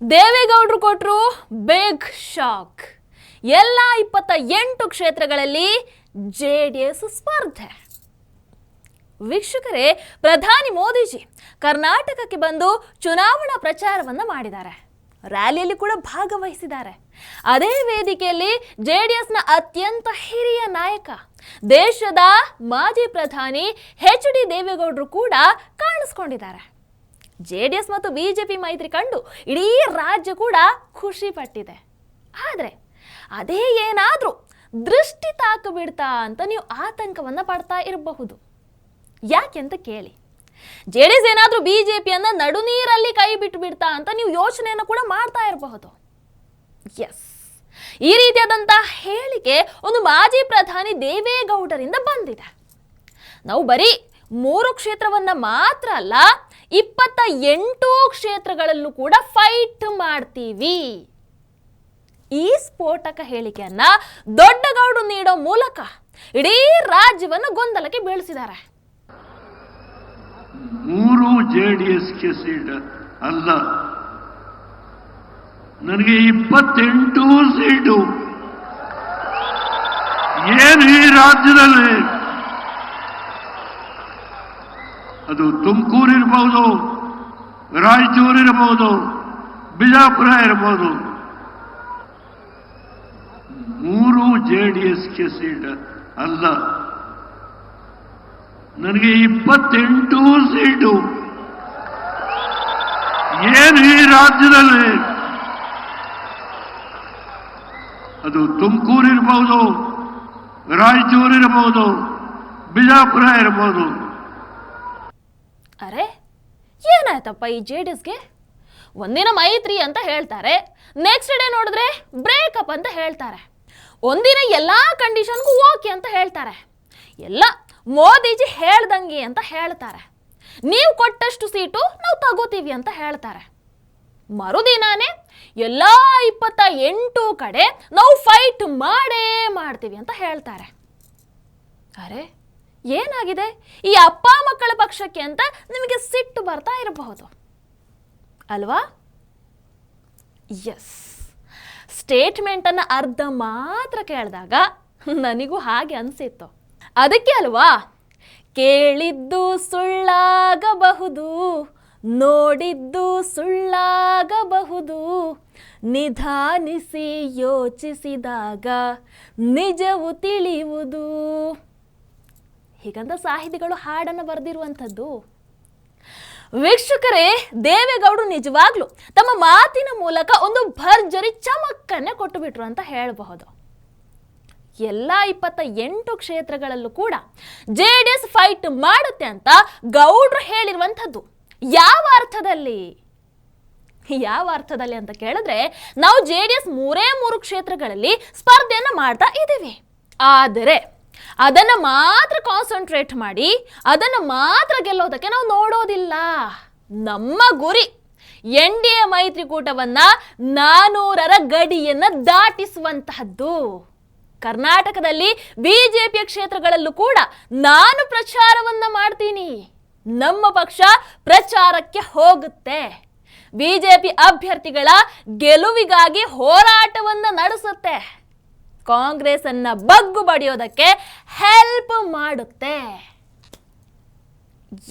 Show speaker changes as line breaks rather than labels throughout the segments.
ದೇವೇಗೌಡರು ಕೊಟ್ಟರು big shock. ಎಲ್ಲ 28 ಕ್ಷೇತ್ರಗಳಲ್ಲಿ ಜೆಡಿಎಸ್ ಸ್ಪರ್ಧೆ. ವೀಕ್ಷಕರೇ, ಪ್ರಧಾನಿ ಮೋದಿಜಿ ಕರ್ನಾಟಕಕ್ಕೆ ಬಂದು ಚುನಾವಣಾ ಪ್ರಚಾರವನ್ನು ಮಾಡಿದ್ದಾರೆ. ರ್ಯಾಲಿಯಲ್ಲಿ ಕೂಡ ಭಾಗವಹಿಸಿದ್ದಾರೆ. ಅದೇ ವೇದಿಕೆಯಲ್ಲಿ ಜೆಡಿಎಸ್ನ ಅತ್ಯಂತ ಹಿರಿಯ ನಾಯಕ, ದೇಶದ ಮಾಜಿ ಪ್ರಧಾನಿ ಎಚ್.ಡಿ. ದೇವೇಗೌಡರು ಕೂಡ ಕಾಣಿಸ್ಕೊಂಡಿದ್ದಾರೆ. ಜೆಡಿಎಸ್ ಮತ್ತು ಬಿಜೆಪಿ ಮೈತ್ರಿ ಕಂಡು ಇಡೀ ರಾಜ್ಯ ಕೂಡ ಖುಷಿ ಪಟ್ಟಿದೆ. ಆದರೆ ಅದೇ ಏನಾದರೂ ದೃಷ್ಟಿ ತಾಕಬಿಡ್ತಾ ಅಂತ ನೀವು ಆತಂಕವನ್ನ ಪಡ್ತಾ ಇರಬಹುದು. ಯಾಕೆಂತ ಕೇಳಿ, ಜೆಡಿಎಸ್ ಏನಾದರೂ ಬಿಜೆಪಿಯನ್ನ ನಡುನೀರಲ್ಲಿ ಕೈ ಬಿಟ್ಟು ಬಿಡ್ತಾ ಅಂತ ನೀವು ಯೋಚನೆಯನ್ನು ಕೂಡ ಮಾಡ್ತಾ ಇರಬಹುದು. ಎಸ್, ಈ ರೀತಿಯಾದಂತಹ ಹೇಳಿಕೆ ಒಂದು ಮಾಜಿ ಪ್ರಧಾನಿ ದೇವೇಗೌಡರಿಂದ ಬಂದಿದೆ. ನಾವು ಬರೀ 3 ಕ್ಷೇತ್ರವನ್ನ ಮಾತ್ರ ಅಲ್ಲ, 28 ಕ್ಷೇತ್ರಗಳಲ್ಲೂ ಕೂಡ ಫೈಟ್ ಮಾಡ್ತೀವಿ. ಈ ಸ್ಫೋಟಕ ಹೇಳಿಕೆಯನ್ನ ದೊಡ್ಡಗೌಡರು ನೀಡೋ ಮೂಲಕ ಇಡೀ ರಾಜ್ಯವನ್ನು ಗೊಂದಲಕ್ಕೆ ಬೀಳಿಸಿದ್ದಾರೆ.
3 ಜೆಡಿಎಸ್ಗೆ ಸೀಟ್ ಅಲ್ಲ, ನನಗೆ 28 ಸೀಟು. ಏನು ಈ ರಾಜ್ಯದಲ್ಲಿ? ಅದು ತುಮಕೂರು ಇರಬಹುದು, ರಾಯಚೂರು ಇರಬಹುದು, ಬಿಜಾಪುರ ಇರಬಹುದು. 3 ಜೆಡಿಎಸ್ಗೆ ಸೀಟ್ ಅಲ್ಲ, ನನಗೆ 28 ಸೀಟು. ಏನು ಈ ರಾಜ್ಯದಲ್ಲಿ? ಅದು ತುಮಕೂರು ಇರಬಹುದು, ರಾಯಚೂರು ಇರಬಹುದು, ಬಿಜಾಪುರ ಇರಬಹುದು.
ಅರೆ, ಏನಾಯ್ತಪ್ಪ ಈ ಜೆಡಿಎಸ್ಗೆ? ಒಂದಿನ ಮೈತ್ರಿ ಅಂತ ಹೇಳ್ತಾರೆ, ನೆಕ್ಸ್ಟ್ ಡೇ ನೋಡಿದ್ರೆ ಬ್ರೇಕಪ್ ಅಂತ ಹೇಳ್ತಾರೆ. ಒಂದಿನ ಎಲ್ಲಾ ಕಂಡೀಷನ್ಗೂ ಓಕೆ ಅಂತ ಹೇಳ್ತಾರೆ, ಎಲ್ಲ ಮೋದಿಜಿ ಹೇಳ್ದಂಗೆ ಅಂತ ಹೇಳ್ತಾರೆ. ನೀವು ಕೊಟ್ಟಷ್ಟು ಸೀಟು ನಾವು ತಗೋತೀವಿ ಅಂತ ಹೇಳ್ತಾರೆ. ಮರುದಿನಾನೇ ಎಲ್ಲ 28 ಕಡೆ ನಾವು ಫೈಟ್ ಮಾಡೇ ಮಾಡ್ತೀವಿ ಅಂತ ಹೇಳ್ತಾರೆ. ಅರೆ, ಏನಾಗಿದೆ ಈ ಅಪ್ಪ ಮಕ್ಕಳ ಪಕ್ಷಕ್ಕೆ ಅಂತ ನಿಮಗೆ ಸಿಟ್ಟು ಬರ್ತಾ ಇರಬಹುದು ಅಲ್ವಾ? ಎಸ್, ಸ್ಟೇಟ್ಮೆಂಟ್ ಅನ್ನ ಅರ್ಧ ಮಾತ್ರ ಕೇಳಿದಾಗ ನನಗೂ ಹಾಗೆ ಅನಿಸಿತ್ತು. ಅದಕ್ಕೆ ಅಲ್ವಾ, ಕೇಳಿದ್ದು ಸುಳ್ಳಾಗಬಹುದು, ನೋಡಿದ್ದು ಸುಳ್ಳಾಗಬಹುದು, ನಿಧಾನಿಸಿ ಯೋಚಿಸಿದಾಗ ನಿಜವು ತಿಳಿಯುವುದು ಹೀಗಂತ ಸಾಹಿತಿಗಳು ಹಾಡನ್ನು ಬರೆದಿರುವಂಥದ್ದು. ವೀಕ್ಷಕರೇ, ದೇವೇಗೌಡರು ನಿಜವಾಗ್ಲೂ ತಮ್ಮ ಮಾತಿನ ಮೂಲಕ ಒಂದು ಭರ್ಜರಿ ಚಮಕ್ಕನ್ನೇ ಕೊಟ್ಟು ಬಿಟ್ರು ಅಂತ ಹೇಳಬಹುದು. ಎಲ್ಲ 28 ಕ್ಷೇತ್ರಗಳಲ್ಲೂ ಕೂಡ ಜೆಡಿಎಸ್ ಫೈಟ್ ಮಾಡುತ್ತೆ ಅಂತ ಗೌಡ್ರು ಹೇಳಿರುವಂಥದ್ದು ಯಾವ ಅರ್ಥದಲ್ಲಿ ಅಂತ ಕೇಳಿದ್ರೆ, ನಾವು ಜೆಡಿಎಸ್ 3 ಕ್ಷೇತ್ರಗಳಲ್ಲಿ ಸ್ಪರ್ಧೆಯನ್ನ ಮಾಡ್ತಾ ಇದ್ದೀವಿ. ಆದರೆ ಅದನ್ನ ಮಾತ್ರ ಕಾನ್ಸಂಟ್ರೇಟ್ ಮಾಡಿ ಅದನ್ನ ಮಾತ್ರ ಗೆಲ್ಲೋದಕ್ಕೆ ನಾವು ನೋಡೋದಿಲ್ಲ. ನಮ್ಮ ಗುರಿ NDA ಮೈತ್ರಿಕೂಟವನ್ನ 400ರ ಗಡಿಯನ್ನ ದಾಟಿಸುವಂತಹದ್ದು. ಕರ್ನಾಟಕದಲ್ಲಿ ಬಿಜೆಪಿಯ ಕ್ಷೇತ್ರಗಳಲ್ಲೂ ಕೂಡ ನಾನು ಪ್ರಚಾರವನ್ನ ಮಾಡ್ತೀನಿ. ನಮ್ಮ ಪಕ್ಷ ಪ್ರಚಾರಕ್ಕೆ ಹೋಗುತ್ತೆ. ಬಿಜೆಪಿ ಅಭ್ಯರ್ಥಿಗಳ ಗೆಲುವಿಗಾಗಿ ಹೋರಾಟವನ್ನ ನಡೆಸುತ್ತೆ. ಕಾಂಗ್ರೆಸ್ ಅನ್ನ ಬಗ್ಗು ಬಡಿಯೋದಕ್ಕೆ ಹೆಲ್ಪ್ ಮಾಡುತ್ತೆ.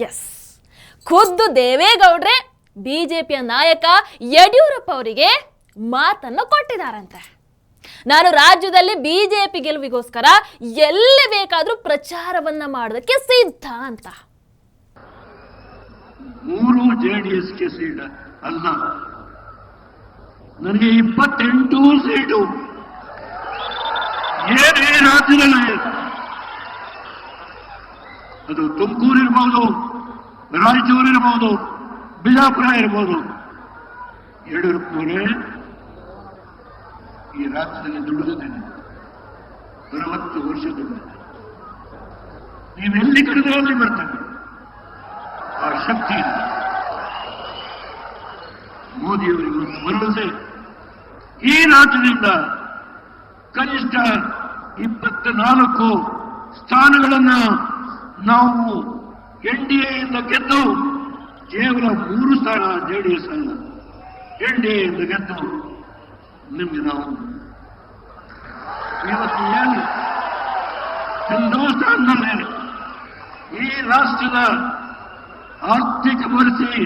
ಎಸ್, ಖುದ್ದು ದೇವೇಗೌಡ್ರೆ ಬಿಜೆಪಿಯ ನಾಯಕ ಯಡಿಯೂರಪ್ಪ ಅವರಿಗೆ ಮಾತನ್ನು ಕೊಟ್ಟಿದ್ದಾರಂತೆ. ನಾನು ರಾಜ್ಯದಲ್ಲಿ ಬಿಜೆಪಿ ಗೆಲುವಿಗೋಸ್ಕರ ಎಲ್ಲಿ ಬೇಕಾದ್ರೂ ಪ್ರಚಾರವನ್ನ ಮಾಡೋದಕ್ಕೆ ಸಿದ್ಧ ಅಂತ.
3 ಜೆಡಿಎಸ್ಗೆ ಸೀಟ್ ಅಲ್ಲ, ನನಗೆ 28 ಸೀಟು. ಏನು ಈ ರಾಜ್ಯದಲ್ಲಿ? ಅದು ತುಮಕೂರು ಇರಬಹುದು, ರಾಯಚೂರು ಇರಬಹುದು, ಬಿಜಾಪುರ ಇರಬಹುದು. ಯಡಿಯೂರಪ್ಪನವರೇ, ಈ ರಾಜ್ಯದಲ್ಲಿ ದುಡಿದಿದ್ದೇನೆ, 60 ವರ್ಷ ದುಡಿದಿದ್ದೇನೆ. ನೀವೆಲ್ಲಿ ಕರೆದ್ರೆ ಅಲ್ಲಿ ಬರ್ತಾನೆ. ಆ ಶಕ್ತಿ ಇದೆ. ಮೋದಿಯವರಿಗೂ ಭರವಸೆ, ಈ ರಾಜ್ಯದಿಂದ ಕನಿಷ್ಠ 24 ಸ್ಥಾನಗಳನ್ನ ನಾವು NDA ಯಿಂದ ಗೆದ್ದು ಕೇವಲ 3 ಸ್ಥಾನ ಜೆಡಿಎಸ್ ಅಲ್ಲ ಎನ್ಡಿಎಯಿಂದ ಗೆದ್ದು ನಿಮಗೆ ನಾವು ಇವತ್ತು ಏನು ಹಿಂದೂಸ್ತಾನದಲ್ಲಿ ಈ ರಾಷ್ಟ್ರದ ಆರ್ಥಿಕ ಪರಿಸ್ಥಿತಿ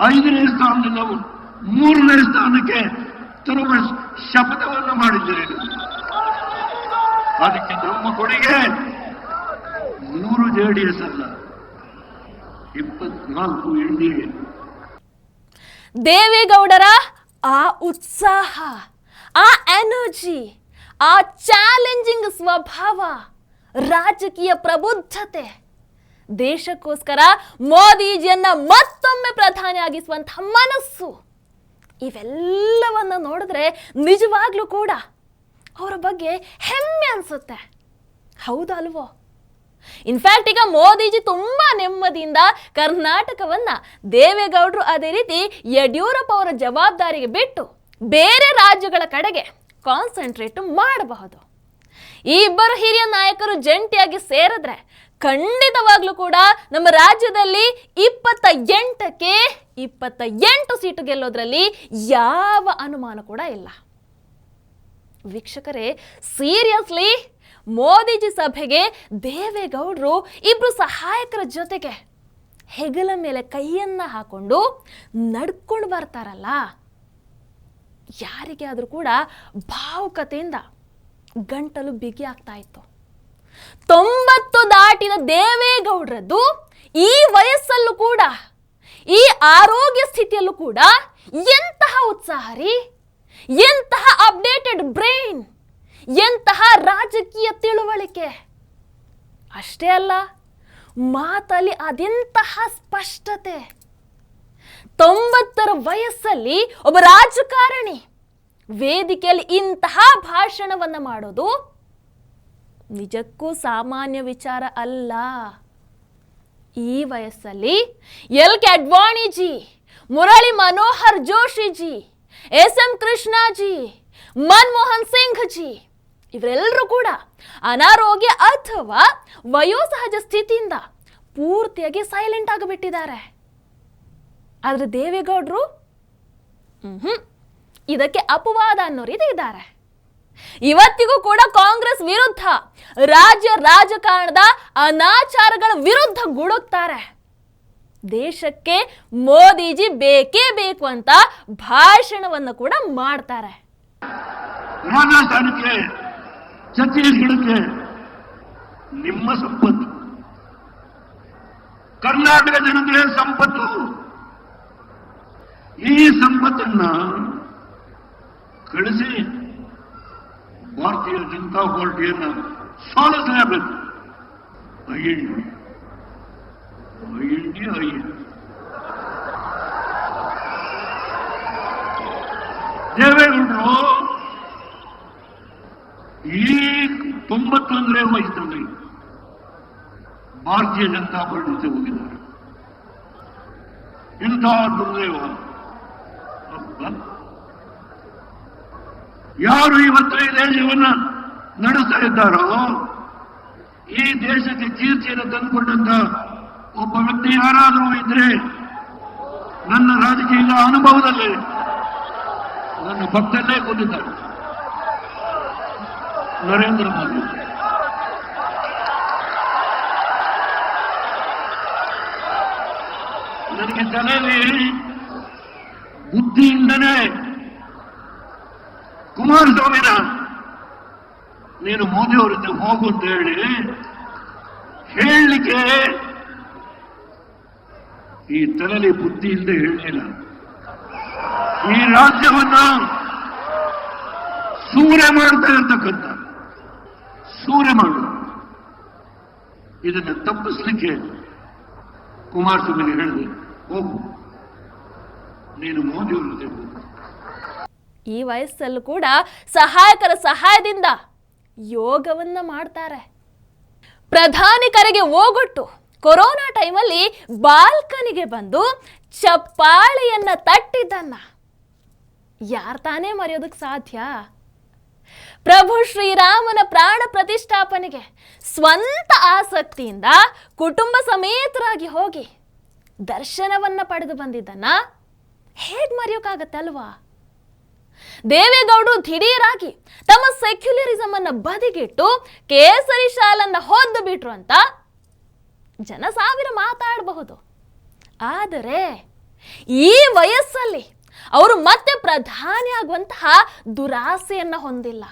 5ನೇ ಸ್ಥಾನದಿಂದ 3ನೇ ಸ್ಥಾನಕ್ಕೆ ತರುವ ಶಪಥವನ್ನು ಮಾಡಿದ್ದೀರಿ. ಅದಕ್ಕೆ ನಮ್ಮ ಕೊಡುಗೆ 3 ಜೆಡಿಎಸ್ ಅಲ್ಲ, 24 ಎನ್ಡಿಎ.
ದೇವೇಗೌಡರ ಆ ಉತ್ಸಾಹ, ಆ ಎನರ್ಜಿ, ಆ ಚಾಲೆಂಜಿಂಗ್ ಸ್ವಭಾವ, ರಾಜಕೀಯ ಪ್ರಬುದ್ಧತೆ, ದೇಶಕ್ಕೋಸ್ಕರ ಮೋದಿಜಿಯನ್ನ ಮತ್ತೊಮ್ಮೆ ಪ್ರಧಾನಿಯಾಗಿಸುವಂತಹ ಮನಸ್ಸು, ಇವೆಲ್ಲವನ್ನ ನೋಡಿದ್ರೆ ನಿಜವಾಗ್ಲೂ ಕೂಡ ಅವರ ಬಗ್ಗೆ ಹೆಮ್ಮೆ ಅನ್ಸುತ್ತೆ. ಹೌದಲ್ವೋ? ಇನ್ಫ್ಯಾಕ್ಟ್ ಈಗ ಮೋದಿಜಿ ತುಂಬಾ ನೆಮ್ಮದಿಯಿಂದ ಕರ್ನಾಟಕವನ್ನ ದೇವೇಗೌಡರು ಅದೇ ರೀತಿ ಯಡಿಯೂರಪ್ಪ ಅವರ ಜವಾಬ್ದಾರಿಗೆ ಬಿಟ್ಟು ಬೇರೆ ರಾಜ್ಯಗಳ ಕಡೆಗೆ ಕಾನ್ಸಂಟ್ರೇಟ್ ಮಾಡಬಹುದು. ಈ ಇಬ್ಬರು ಹಿರಿಯ ನಾಯಕರು ಜಂಟಿಯಾಗಿ ಸೇರಿದ್ರೆ ಖಂಡಿತವಾಗ್ಲೂ ಕೂಡ ನಮ್ಮ ರಾಜ್ಯದಲ್ಲಿ 28ಕ್ಕೆ 28 ಸೀಟು ಗೆಲ್ಲೋದ್ರಲ್ಲಿ ಯಾವ ಅನುಮಾನ ಕೂಡ ಇಲ್ಲ. ವೀಕ್ಷಕರೇ, ಸೀರಿಯಸ್ಲಿ ಮೋದಿಜಿ ಸಭೆಗೆ ದೇವೇಗೌಡರು ಇಬ್ರು ಸಹಾಯಕರ ಜೊತೆಗೆ ಹೆಗಲ ಮೇಲೆ ಕೈಯನ್ನ ಹಾಕೊಂಡು ನಡ್ಕೊಂಡು ಬರ್ತಾರಲ್ಲ, ಯಾರಿಗೆ ಆದ್ರೂ ಕೂಡ ಭಾವುಕತೆಯಿಂದ ಗಂಟಲು ಬಿಗಿ ಆಗ್ತಾ ಇತ್ತು. 90 ದಾಟಿದ ದೇವೇಗೌಡರದ್ದು ಈ ವಯಸ್ಸಲ್ಲೂ ಕೂಡ, ಈ ಆರೋಗ್ಯ ಸ್ಥಿತಿಯಲ್ಲೂ ಕೂಡ ಎಂತಹ ಉತ್ಸಾಹ ರೀ, ಎಂತಹ ಅಪ್ಡೇಟೆಡ್ ಬ್ರೈನ್, ಎಂತಹ ರಾಜಕೀಯ ತಿಳುವಳಿಕೆ. ಅಷ್ಟೇ ಅಲ್ಲ, ಮಾತಲ್ಲಿ ಅದೆಂತಹ ಸ್ಪಷ್ಟತೆ. 90ರ ವಯಸ್ಸಲ್ಲಿ ಒಬ್ಬ ರಾಜಕಾರಣಿ ವೇದಿಕೆಯಲ್ಲಿ ಇಂತಹ ಭಾಷಣವನ್ನ ಮಾಡೋದು ನಿಜಕ್ಕೂ ಸಾಮಾನ್ಯ ವಿಚಾರ ಅಲ್ಲ. ಈ ವಯಸ್ಸಲ್ಲಿ ಎಲ್.ಕೆ. ಅಡ್ವಾಣಿಜಿ, ಮುರಳಿ ಮನೋಹರ್ ಜೋಶಿಜಿ, ಎಸ್.ಎಂ. ಕೃಷ್ಣಾಜಿ, ಮನಮೋಹನ್ ಸಿಂಗ್ ಜಿ, ಇವರೆಲ್ಲರೂ ಕೂಡ ಅನಾರೋಗ್ಯ ಅಥವಾ ವಯೋಸಹಜ ಸ್ಥಿತಿಯಿಂದ ಪೂರ್ತಿಯಾಗಿ ಸೈಲೆಂಟ್ ಆಗಿಬಿಟ್ಟಿದ್ದಾರೆ. ಆದ್ರೆ ದೇವೇಗೌಡರು ಇದಕ್ಕೆ ಅಪವಾದ ಅನ್ನೋರಿದೆ ಇದ್ದಾರೆ. ಇವತ್ತಿಗೂ ಕೂಡ ಕಾಂಗ್ರೆಸ್ ವಿರುದ್ಧ, ರಾಜ್ಯ ರಾಜಕಾರಣದ ಅನಾಚಾರಗಳ ವಿರುದ್ಧ ಗುಡುಕ್ತಾರೆ. ದೇಶಕ್ಕೆ ಮೋದಿಜಿ ಬೇಕೇ ಬೇಕು ಅಂತ ಭಾಷಣವನ್ನು ಕೂಡ ಮಾಡ್ತಾರೆ.
ರಾಜಸ್ಥಾನಕ್ಕೆ, ಛತ್ತೀಸ್ಗಢಕ್ಕೆ ನಿಮ್ಮ ಸಂಪತ್ತು, ಕರ್ನಾಟಕ ಜನತೆಯ ಸಂಪತ್ತು. ಈ ಸಂಪತ್ತನ್ನ ಕಳಿಸಿ ಭಾರತೀಯ ಜನತಾ ಪಾರ್ಟಿಯನ್ನ ಸೋಲಿಸಲೇಬೇಕು. ದೇವೇಗೌಡರು ಈ 91ನೇ ವಯಸ್ಸಿನಲ್ಲಿ ಭಾರತೀಯ ಜನತಾ ಪಾರ್ಟಿ ಜೊತೆ ಹೋಗಿದ್ದಾರೆ. ಇಂತಹ ದುರ್ದೈವ ಯಾರು ಇವತ್ತು ಈ ದೇಶವನ್ನ ನಡೆಸ್ತಾ ಇದ್ದಾರೋ, ಈ ದೇಶಕ್ಕೆ ಕೀರ್ತಿಯನ್ನು ತಂದುಕೊಂಡಂತ ಒಬ್ಬ ವ್ಯಕ್ತಿ ಯಾರಾದರೂ ಇದ್ರೆ ನನ್ನ ರಾಜಕೀಯ ಅನುಭವದಲ್ಲಿ ನನ್ನ ಭಕ್ತಲ್ಲೇ ಕೂತಿದ್ದಾರೆ, ನರೇಂದ್ರ ಮೋದಿ. ನನಗೆ ತಲೆಯಲ್ಲಿ ಬುದ್ಧಿಯಿಂದನೇ ಕುಮಾರಸ್ವಾಮಿನ ನೀನು ಮೋದಿ ಅವರಿಂದ ಹೋಗು ಅಂತ ಹೇಳಲಿಕ್ಕೆ ಈ ತಲೆಯಲ್ಲಿ ಬುದ್ಧಿಯಿಂದ ಹೇಳಲಿಲ್ಲ. ಈ ರಾಜ್ಯವನ್ನ ಸೂರೆ ಮಾಡ್ತಾ ಇರ್ತಕ್ಕಂಥ ಸೂರೆ ಮಾಡು, ಇದನ್ನು ತಪ್ಪಿಸ್ಲಿಕ್ಕೆ ಕುಮಾರಸ್ವಾಮಿಗೆ ಹೇಳಿದೆ, ಹೋಗು ನೀನು ಮೋದಿ ಅವರ ಜೊತೆ ಹೋಗು.
ಈ ವಯಸ್ಸಲ್ಲೂ ಕೂಡ ಸಹಾಯಕರ ಸಹಾಯದಿಂದ ಯೋಗವನ್ನ ಮಾಡ್ತಾರೆ. ಪ್ರಧಾನಿ ಕರೆಗೆ ಹೋಗೊಟ್ಟು ಕೊರೋನಾ ಟೈಮಲ್ಲಿ ಬಾಲ್ಕನಿಗೆ ಬಂದು ಚಪ್ಪಾಳೆಯನ್ನ ತಟ್ಟಿದ್ದನ್ನ ಯಾರು ತಾನೇ ಮರೆಯೋದಕ್ಕೆ ಸಾಧ್ಯ? ಪ್ರಭು ಶ್ರೀರಾಮನ ಪ್ರಾಣ ಪ್ರತಿಷ್ಠಾಪನೆಗೆ ಸ್ವಂತ ಆಸಕ್ತಿಯಿಂದ ಕುಟುಂಬ ಸಮೇತರಾಗಿ ಹೋಗಿ ದರ್ಶನವನ್ನ ಪಡೆದು ಬಂದಿದ್ದನ್ನ ಹೇಗೆ ಮರೆಯೋಕ್ಕಾಗತ್ತೆ ಅಲ್ವಾ? ದೇವೇಗೌಡರು ದಿಢೀರಾಗಿ ತಮ್ಮ ಸೆಕ್ಯುಲರಿಸಮ್ ಅನ್ನ ಬದಿಗಿಟ್ಟು ಕೇಸರಿ ಶಾಲನ್ನ ಹೊದ್ದು ಬಿಟ್ರು ಅಂತ ಜನ ಸಾವಿರ ಮಾತಾಡಬಹುದು. ಆದರೆ ಈ ವಯಸ್ಸಲ್ಲಿ ಅವರು ಮತ್ತೆ ಪ್ರಧಾನಿ ಆಗುವಂತಹ ದುರಾಸೆಯನ್ನ ಹೊಂದಿಲ್ಲ,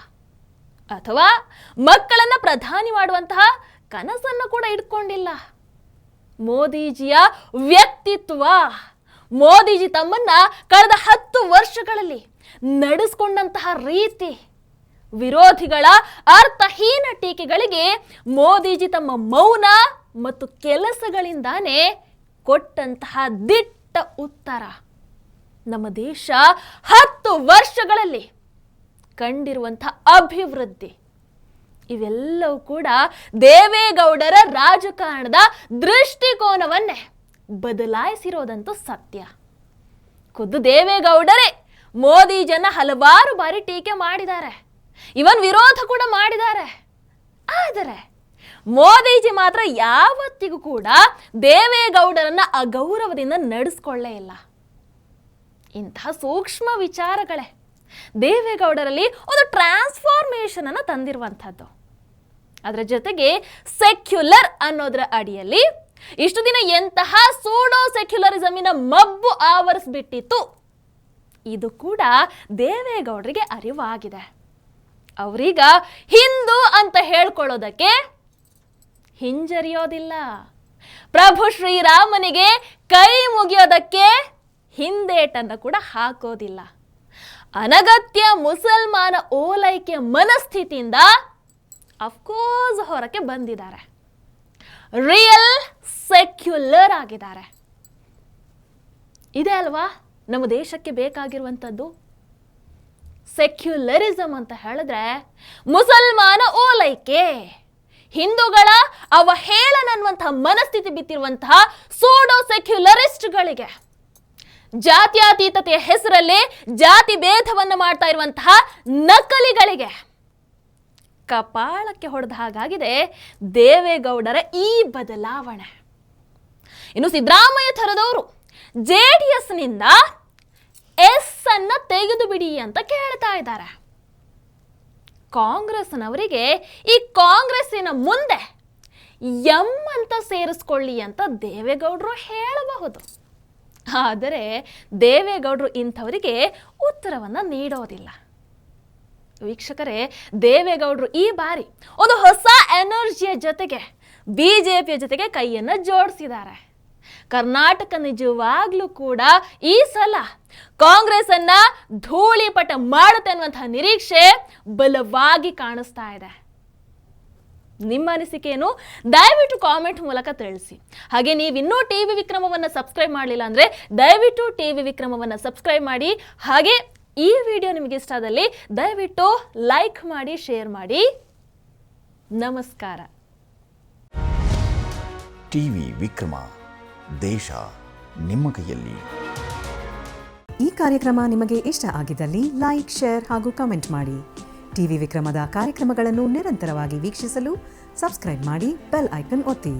ಅಥವಾ ಮಕ್ಕಳನ್ನ ಪ್ರಧಾನಿ ಮಾಡುವಂತಹ ಕನಸನ್ನು ಕೂಡ ಇಟ್ಕೊಂಡಿಲ್ಲ. ಮೋದಿಜಿಯ ವ್ಯಕ್ತಿತ್ವ, ಮೋದಿಜಿ ತಮ್ಮನ್ನ ಕಳೆದ 10 ವರ್ಷಗಳಲ್ಲಿ ನಡೆಸ್ಕೊಂಡಂತಹ ರೀತಿ, ವಿರೋಧಿಗಳ ಅರ್ಥಹೀನ ಟೀಕೆಗಳಿಗೆ ಮೋದಿಜಿ ತಮ್ಮ ಮೌನ ಮತ್ತು ಕೆಲಸಗಳಿಂದಾನೇ ಕೊಟ್ಟಂತಹ ದಿಟ್ಟ ಉತ್ತರ ನಮ್ಮ ದೇಶ 10 ವರ್ಷಗಳಲ್ಲಿ ಕಂಡಿರುವಂತಹ ಅಭಿವೃದ್ಧಿ, ಇವೆಲ್ಲವೂ ಕೂಡ ದೇವೇಗೌಡರ ರಾಜಕಾರಣದ ದೃಷ್ಟಿಕೋನವನ್ನೇ ಬದಲಾಯಿಸಿರೋದಂತೂ ಸತ್ಯ. ಖುದ್ದು ದೇವೇಗೌಡರೇ ಮೋದಿಜನ್ನ ಹಲವಾರು ಬಾರಿ ಟೀಕೆ ಮಾಡಿದ್ದಾರೆ, ಇವನ್ ವಿರೋಧ ಕೂಡ ಮಾಡಿದ್ದಾರೆ. ಆದರೆ ಮೋದಿಜಿ ಮಾತ್ರ ಯಾವತ್ತಿಗೂ ಕೂಡ ದೇವೇಗೌಡರನ್ನ ಅಗೌರವದಿಂದ ನಡೆಸ್ಕೊಳ್ಳೇ ಇಲ್ಲ. ಇಂತಹ ಸೂಕ್ಷ್ಮ ವಿಚಾರಗಳೇ ದೇವೇಗೌಡರಲ್ಲಿ ಒಂದು ಟ್ರಾನ್ಸ್ಫಾರ್ಮೇಷನ್ ಅನ್ನು ತಂದಿರುವಂಥದ್ದು. ಅದರ ಜೊತೆಗೆ ಸೆಕ್ಯುಲರ್ ಅನ್ನೋದರ ಅಡಿಯಲ್ಲಿ ಇಷ್ಟು ದಿನ ಎಂತಹ ಸೂಡೋ ಸೆಕ್ಯುಲರಿಸಮಿನ ಮಬ್ಬು ಆವರಿಸ್ಬಿಟ್ಟಿತ್ತು, ಇದು ಕೂಡ ದೇವೇಗೌಡರಿಗೆ ಅರಿವಾಗಿದೆ. ಅವರೀಗ ಹಿಂದೂ ಅಂತ ಹೇಳ್ಕೊಳ್ಳೋದಕ್ಕೆ ಹಿಂಜರಿಯೋದಿಲ್ಲ. ಪ್ರಭು ಶ್ರೀರಾಮನಿಗೆ ಕೈ ಮುಗಿಯೋದಕ್ಕೆ ಹಿಂದೇಟನ್ನು ಕೂಡ ಹಾಕೋದಿಲ್ಲ. ಅನಗತ್ಯ ಮುಸಲ್ಮಾನ ಓಲೈಕೆ ಮನಸ್ಥಿತಿಯಿಂದ ಅಫ್ಕೋರ್ಸ್ ಹೊರಕ್ಕೆ ಬಂದಿದ್ದಾರೆ, ರಿಯಲ್ ಸೆಕ್ಯುಲರ್ ಆಗಿದ್ದಾರೆ. ಇದೆ ಅಲ್ವಾ ನಮ್ಮ ದೇಶಕ್ಕೆ ಬೇಕಾಗಿರುವಂಥದ್ದು. ಸೆಕ್ಯುಲರಿಸಮ್ ಅಂತ ಹೇಳಿದ್ರೆ ಮುಸಲ್ಮಾನ ಓಲೈಕೆ, ಹಿಂದೂಗಳ ಅವಹೇಳನ ಅನ್ನುವಂತಹ ಮನಸ್ಥಿತಿ ಬಿತ್ತಿರುವಂತಹ ಸೂಡೋ ಸೆಕ್ಯುಲರಿಸ್ಟ್ಗಳಿಗೆ, ಜಾತ್ಯತೀತತೆಯ ಹೆಸರಲ್ಲಿ ಜಾತಿ ಭೇದವನ್ನು ಮಾಡ್ತಾ ಇರುವಂತಹ ನಕಲಿಗಳಿಗೆ ಕಪಾಳಕ್ಕೆ ಹೊಡೆದ ಹಾಗಾಗಿದೆ ದೇವೇಗೌಡರ ಈ ಬದಲಾವಣೆ. ಇನ್ನು ಸಿದ್ದರಾಮಯ್ಯ ಥರದವರು JDSನಿಂದ ಎಸ್ ಅನ್ನ ತೆಗೆದು ಬಿಡಿ ಅಂತ ಕೇಳ್ತಾ ಇದ್ದಾರೆ. ಕಾಂಗ್ರೆಸ್ನವರಿಗೆ ಈ ಕಾಂಗ್ರೆಸ್ಸಿನ ಮುಂದೆ ಎಂ ಅಂತ ಸೇರಿಸ್ಕೊಳ್ಳಿ ಅಂತ ದೇವೇಗೌಡರು ಹೇಳಬಹುದು. ಆದರೆ ದೇವೇಗೌಡರು ಇಂಥವರಿಗೆ ಉತ್ತರವನ್ನ ನೀಡೋದಿಲ್ಲ. ವೀಕ್ಷಕರೇ, ದೇವೇಗೌಡರು ಈ ಬಾರಿ ಒಂದು ಹೊಸ ಎನರ್ಜಿಯ ಜೊತೆಗೆ ಬಿಜೆಪಿಯ ಜೊತೆಗೆ ಕೈಯನ್ನು ಜೋಡಿಸಿದ್ದಾರೆ. ಕರ್ನಾಟಕ ನಿಜವಾಗ್ಲೂ ಕೂಡ ಈ ಸಲ ಕಾಂಗ್ರೆಸ್ ಅನ್ನ ಧೂಳಿಪಟ ಮಾಡುತ್ತೆ ಅನ್ನುವಂತಹ ನಿರೀಕ್ಷೆ ಬಲವಾಗಿ ಕಾಣಿಸ್ತಾ ಇದೆ. ನಿಮ್ಮ ಅನಿಸಿಕೆಯನ್ನು ದಯವಿಟ್ಟು ಕಾಮೆಂಟ್ ಮೂಲಕ ತಿಳಿಸಿ. ಹಾಗೆ ನೀವಿನ್ನೂ ಟಿವಿ ವಿಕ್ರಮವನ್ನು ಸಬ್ಸ್ಕ್ರೈಬ್ ಮಾಡಲಿಲ್ಲ ಅಂದರೆ ದಯವಿಟ್ಟು ಟಿವಿ ವಿಕ್ರಮವನ್ನು ಸಬ್ಸ್ಕ್ರೈಬ್ ಮಾಡಿ. ಹಾಗೆ ಈ ವಿಡಿಯೋ ನಿಮಗೆ ಇಷ್ಟ ಆದಲ್ಲಿ ದಯವಿಟ್ಟು ಲೈಕ್ ಮಾಡಿ, ಶೇರ್ ಮಾಡಿ. ನಮಸ್ಕಾರ.
ಟಿವಿ ವಿಕ್ರಮ, ದೇಶ ನಿಮ್ಮ ಕೈಯಲ್ಲಿ.
ಈ ಕಾರ್ಯಕ್ರಮ ನಿಮಗೆ ಇಷ್ಟ ಆಗಿದ್ದಲ್ಲಿ ಲೈಕ್, ಶೇರ್ ಹಾಗೂ ಕಮೆಂಟ್ ಮಾಡಿ. ಟಿವಿ ವಿಕ್ರಮದ ಕಾರ್ಯಕ್ರಮಗಳನ್ನು ನಿರಂತರವಾಗಿ ವೀಕ್ಷಿಸಲು ಸಬ್ಸ್ಕ್ರೈಬ್ ಮಾಡಿ, ಬೆಲ್ ಐಕನ್ ಒತ್ತಿ.